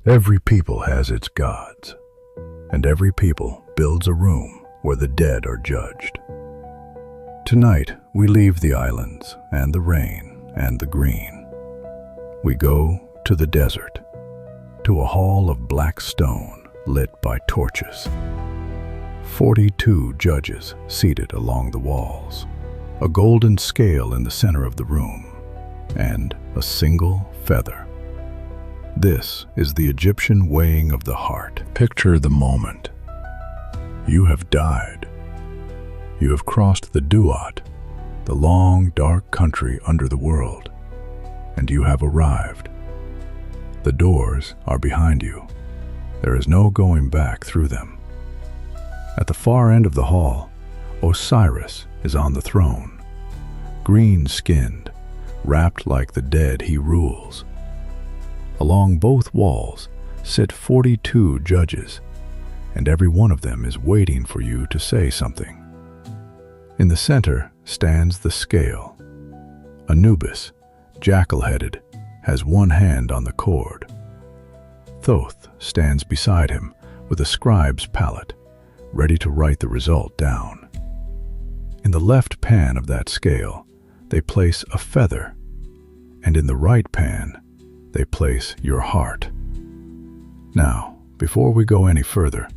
Every people has its gods, and every people builds a room where the dead are judged. Tonight, we leave the islands and the rain and the green. We go to the desert, to a hall of black stone lit by torches. 42 judges seated along the walls, a golden scale in the center of the room, and a single feather. This is the Egyptian weighing of the heart. Picture the moment. You have died. You have crossed the Duat, the long, dark country under the world, and you have arrived. The doors are behind you. There is no going back through them. At the far end of the hall, Osiris is on the throne, green-skinned, wrapped like the dead he rules. Along both walls sit 42 judges, and every one of them is waiting for you to say something. In the center stands the scale. Anubis, jackal-headed, has one hand on the cord. Thoth stands beside him with a scribe's palette, ready to write the result down. In the left pan of that scale, they place a feather, and in the right pan, they place your heart. Now, before we go any further,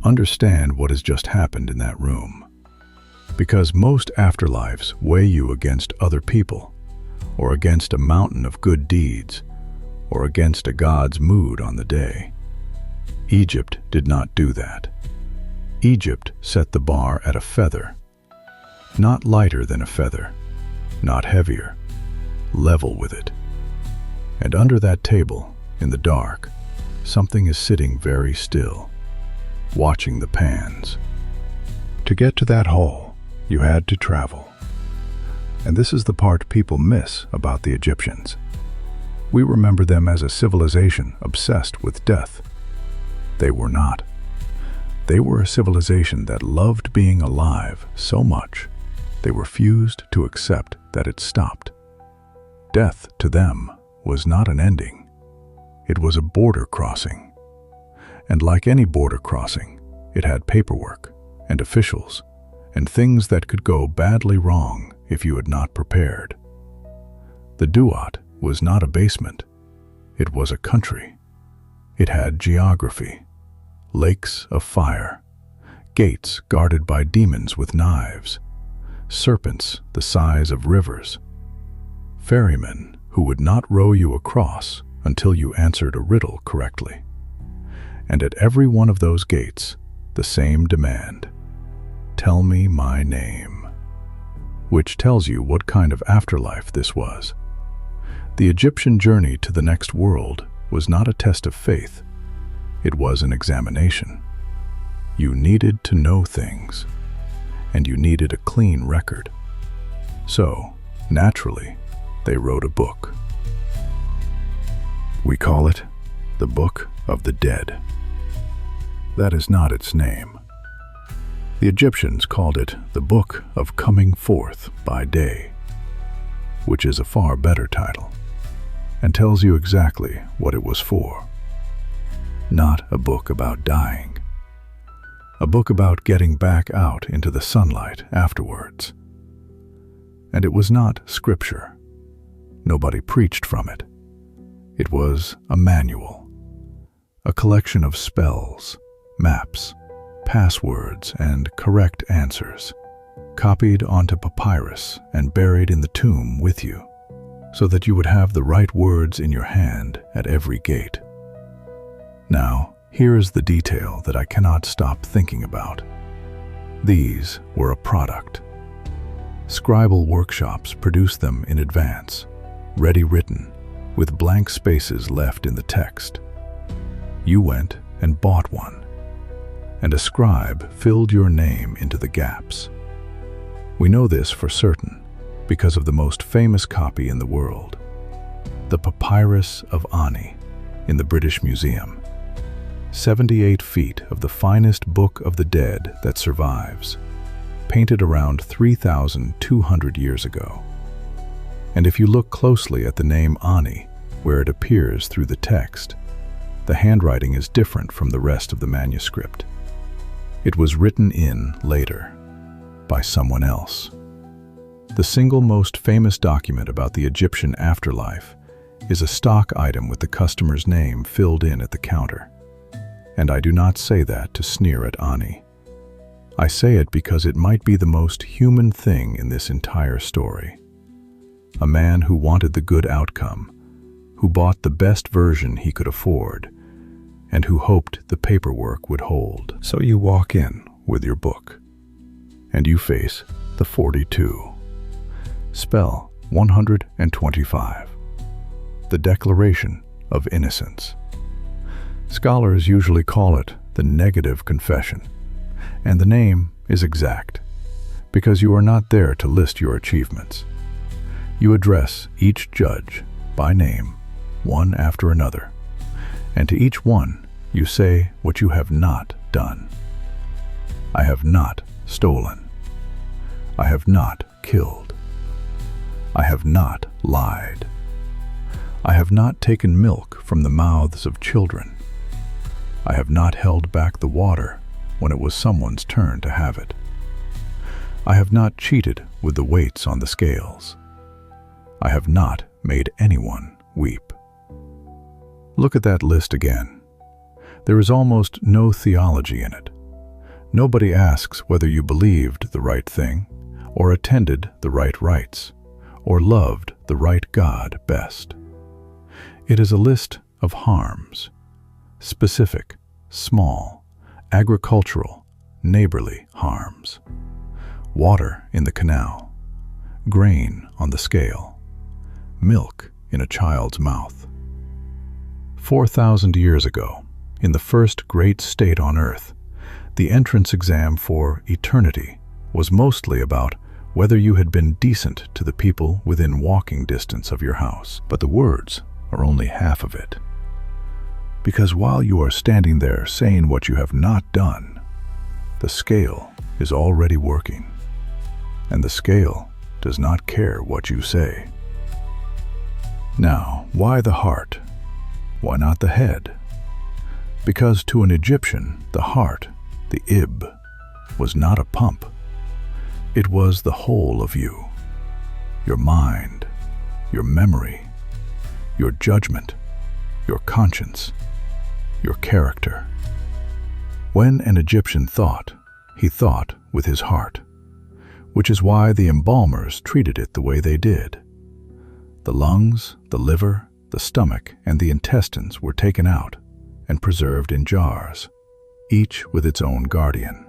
understand what has just happened in that room. Because most afterlives weigh you against other people, or against a mountain of good deeds, or against a god's mood on the day. Egypt did not do that. Egypt set the bar at a feather, not lighter than a feather, not heavier, level with it. And under that table, in the dark, something is sitting very still, watching the pans. To get to that hall, you had to travel. And this is the part people miss about the Egyptians. We remember them as a civilization obsessed with death. They were not. They were a civilization that loved being alive so much, they refused to accept that it stopped. Death, to them, was not an ending. It was a border crossing. And like any border crossing, it had paperwork and officials and things that could go badly wrong if you had not prepared. The Duat was not a basement. It was a country. It had geography, lakes of fire, gates guarded by demons with knives, serpents the size of rivers, ferrymen who would not row you across until you answered a riddle correctly. And at every one of those gates, the same demand: tell me my name, which tells you what kind of afterlife this was. The Egyptian journey to the next world was not a test of faith. It was an examination. You needed to know things, and you needed a clean record. So, naturally, they wrote a book. We call it the Book of the Dead. That is not its name. The Egyptians called it the Book of Coming Forth by Day, which is a far better title, and tells you exactly what it was for. Not a book about dying. A book about getting back out into the sunlight afterwards. And it was not scripture. Nobody preached from it. It was a manual, a collection of spells, maps, passwords, and correct answers, copied onto papyrus and buried in the tomb with you, so that you would have the right words in your hand at every gate. Now, here is the detail that I cannot stop thinking about. These were a product. Scribal workshops produced them in advance, ready written, with blank spaces left in the text. You went and bought one, and a scribe filled your name into the gaps. We know this for certain because of the most famous copy in the world, the Papyrus of Ani in the British Museum. 78 feet of the finest Book of the Dead that survives, painted around 3,200 years ago. And if you look closely at the name Ani, where it appears through the text, the handwriting is different from the rest of the manuscript. It was written in later, by someone else. The single most famous document about the Egyptian afterlife is a stock item with the customer's name filled in at the counter. And I do not say that to sneer at Ani. I say it because it might be the most human thing in this entire story. A man who wanted the good outcome, who bought the best version he could afford, and who hoped the paperwork would hold. So you walk in with your book, and you face the 42. Spell 125. The Declaration of Innocence. Scholars usually call it the negative confession, and the name is exact, because you are not there to list your achievements. You address each judge by name, one after another, and to each one you say what you have not done. I have not stolen. I have not killed. I have not lied. I have not taken milk from the mouths of children. I have not held back the water when it was someone's turn to have it. I have not cheated with the weights on the scales. I have not made anyone weep. Look at that list again. There is almost no theology in it. Nobody asks whether you believed the right thing, or attended the right rites, or loved the right God best. It is a list of harms, specific, small, agricultural, neighborly harms. Water in the canal, grain on the scale, milk in a child's mouth. 4,000 years ago, in the first great state on earth, the entrance exam for eternity was mostly about whether you had been decent to the people within walking distance of your house. But the words are only half of it. Because while you are standing there saying what you have not done, the scale is already working, and the scale does not care what you say. Now, why the heart? Why not the head? Because to an Egyptian, the heart, the ib, was not a pump. It was the whole of you, your mind, your memory, your judgment, your conscience, your character. When an Egyptian thought, he thought with his heart, which is why the embalmers treated it the way they did. The lungs, the liver, the stomach, and the intestines were taken out and preserved in jars, each with its own guardian.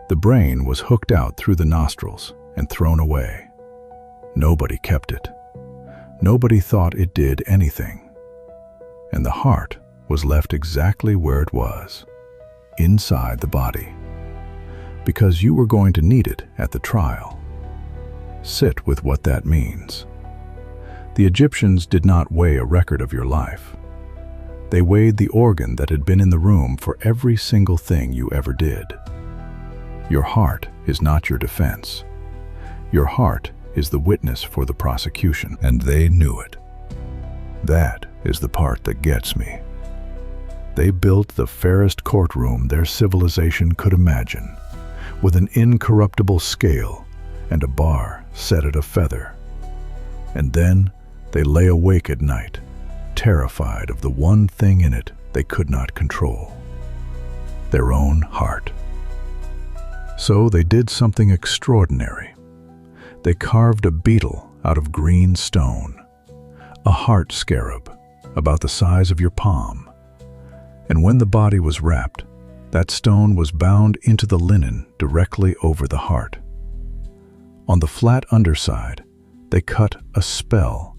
The brain was hooked out through the nostrils and thrown away. Nobody kept it. Nobody thought it did anything. And the heart was left exactly where it was, inside the body, because you were going to need it at the trial. Sit with what that means. The Egyptians did not weigh a record of your life. They weighed the organ that had been in the room for every single thing you ever did. Your heart is not your defense. Your heart is the witness for the prosecution, and they knew it. That is the part that gets me. They built the fairest courtroom their civilization could imagine, with an incorruptible scale and a bar set at a feather. And then they lay awake at night, terrified of the one thing in it they could not control: their own heart. So they did something extraordinary. They carved a beetle out of green stone, a heart scarab about the size of your palm. And when the body was wrapped, that stone was bound into the linen directly over the heart. On the flat underside, they cut a spell,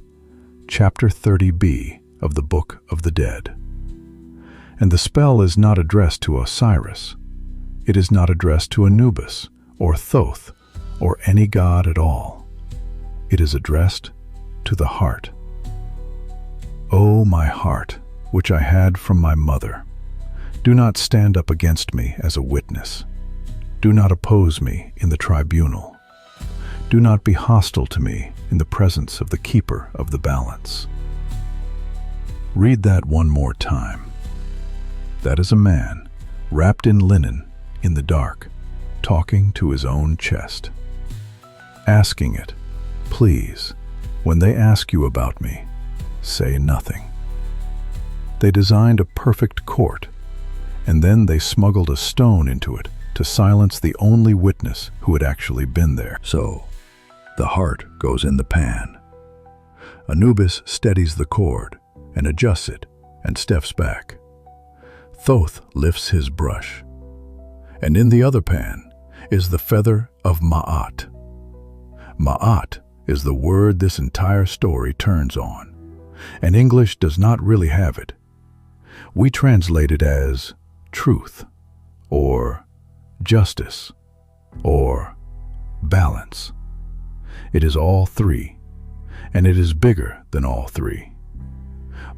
chapter 30b of the Book of the Dead. And the spell is not addressed to Osiris. It is not addressed to Anubis or Thoth or any god at all. It is addressed to the heart. O my heart, which I had from my mother, do not stand up against me as a witness. Do not oppose me in the tribunal. Do not be hostile to me in the presence of the keeper of the balance. Read that one more time. That is a man, wrapped in linen, in the dark, talking to his own chest. Asking it, please, when they ask you about me, say nothing. They designed a perfect court, and then they smuggled a stone into it to silence the only witness who had actually been there. So, the heart goes in the pan. Anubis steadies the cord and adjusts it and steps back. Thoth lifts his brush, and in the other pan is the feather of Ma'at. Ma'at is the word this entire story turns on, and English does not really have it. We translate it as truth, or justice, or balance. It is all three, and it is bigger than all three.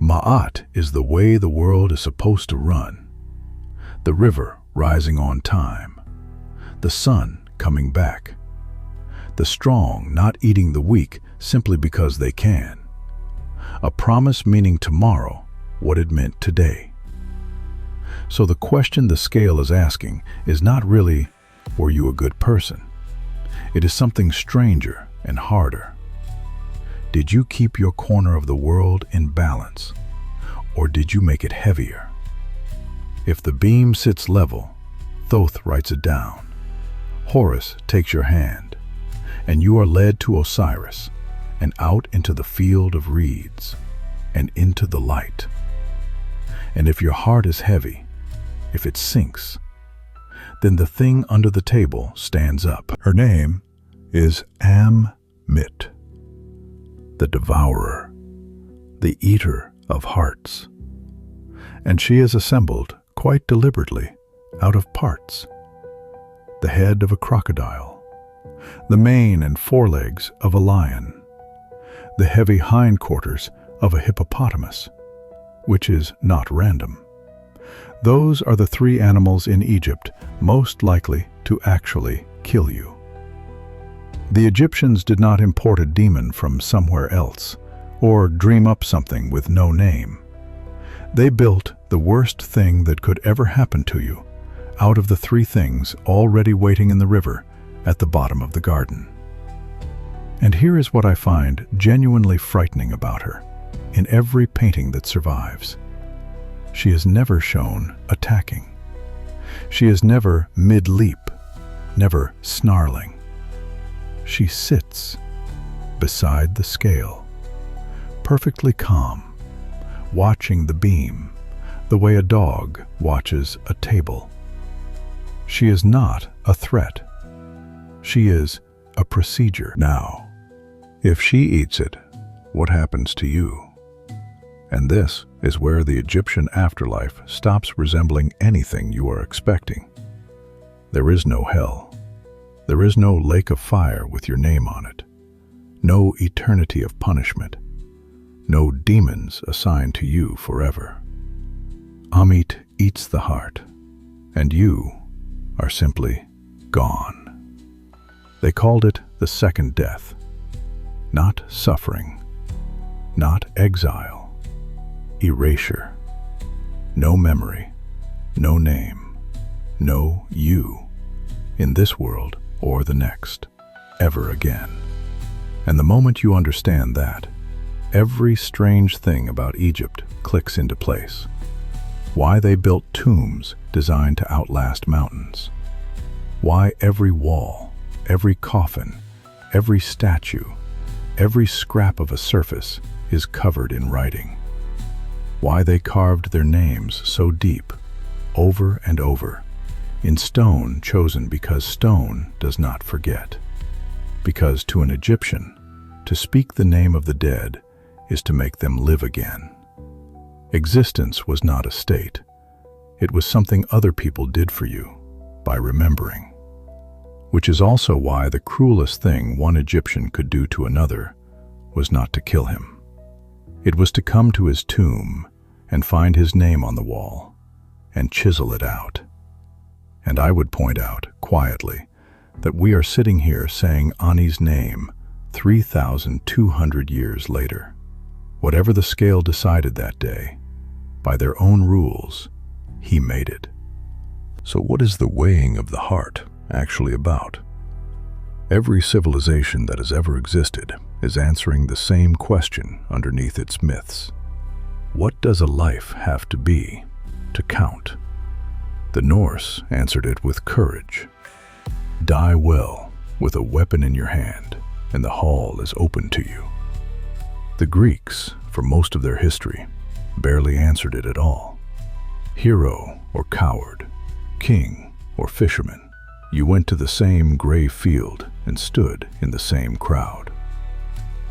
Ma'at is the way the world is supposed to run. The river rising on time, the sun coming back, the strong not eating the weak simply because they can. A promise meaning tomorrow what it meant today. So the question the scale is asking is not really, were you a good person? It is something stranger and harder. Did you keep your corner of the world in balance, or did you make it heavier? If the beam sits level, Thoth writes it down. Horus takes your hand, and you are led to Osiris, and out into the field of reeds, and into the light. And if your heart is heavy, if it sinks, then the thing under the table stands up. Her name is Ammit, the devourer, the eater of hearts. And she is assembled quite deliberately out of parts. The head of a crocodile, the mane and forelegs of a lion, the heavy hindquarters of a hippopotamus, which is not random. Those are the three animals in Egypt most likely to actually kill you. The Egyptians did not import a demon from somewhere else, or dream up something with no name. They built the worst thing that could ever happen to you out of the three things already waiting in the river at the bottom of the garden. And here is what I find genuinely frightening about her in every painting that survives. She is never shown attacking. She is never mid-leap, never snarling. She sits beside the scale, perfectly calm, watching the beam, the way a dog watches a table. She is not a threat. She is a procedure. Now, if she eats it, what happens to you? And this is where the Egyptian afterlife stops resembling anything you are expecting. There is no hell. There is no lake of fire with your name on it. No eternity of punishment. No demons assigned to you forever. Ammit eats the heart, and you are simply gone. They called it the second death. Not suffering, not exile, erasure. No memory, no name, no you, in this world or the next, ever again. And the moment you understand that, every strange thing about Egypt clicks into place. Why they built tombs designed to outlast mountains. Why every wall, every coffin, every statue, every scrap of a surface is covered in writing. Why they carved their names so deep, over and over, in stone chosen because stone does not forget. Because to an Egyptian, to speak the name of the dead is to make them live again. Existence was not a state. It was something other people did for you by remembering. Which is also why the cruelest thing one Egyptian could do to another was not to kill him. It was to come to his tomb and find his name on the wall and chisel it out. And I would point out, quietly, that we are sitting here saying Ani's name 3,200 years later. Whatever the scale decided that day, by their own rules, He made it. So what is the weighing of the heart actually about? Every civilization that has ever existed is answering the same question underneath its myths. What does a life have to be to count? The Norse answered it with courage. Die well with a weapon in your hand, and the hall is open to you. The Greeks, for most of their history, barely answered it at all. Hero or coward, king or fisherman, you went to the same gray field and stood in the same crowd.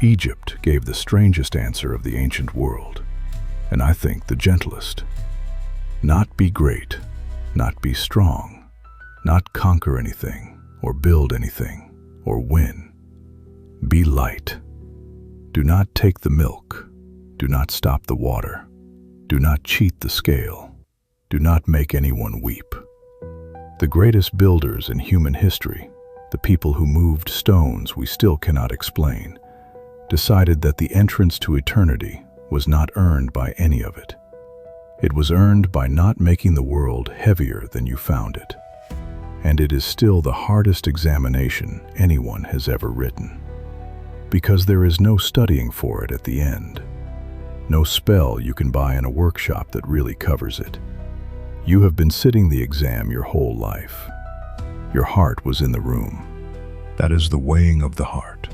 Egypt gave the strangest answer of the ancient world, and I think the gentlest. Not be great, not be strong, not conquer anything, or build anything, or win. Be light. Do not take the milk. Do not stop the water. Do not cheat the scale. Do not make anyone weep. The greatest builders in human history, the people who moved stones we still cannot explain, decided that the entrance to eternity was not earned by any of it. It was earned by not making the world heavier than you found it. And it is still the hardest examination anyone has ever written. Because there is no studying for it at the end. No spell you can buy in a workshop that really covers it. You have been sitting the exam your whole life. Your heart was in the room. That is the weighing of the heart.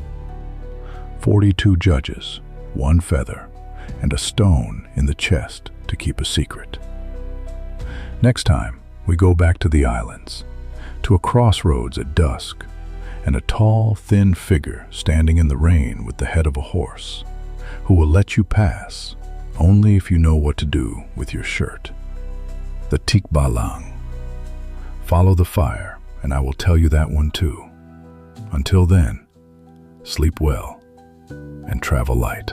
42 judges, 1 feather, and a stone in the chest to keep a secret. Next time, we go back to the islands, to a crossroads at dusk, and a tall, thin figure standing in the rain with the head of a horse, who will let you pass only if you know what to do with your shirt. The Tikbalang. Follow the fire, and I will tell you that one too. Until then, sleep well and travel light.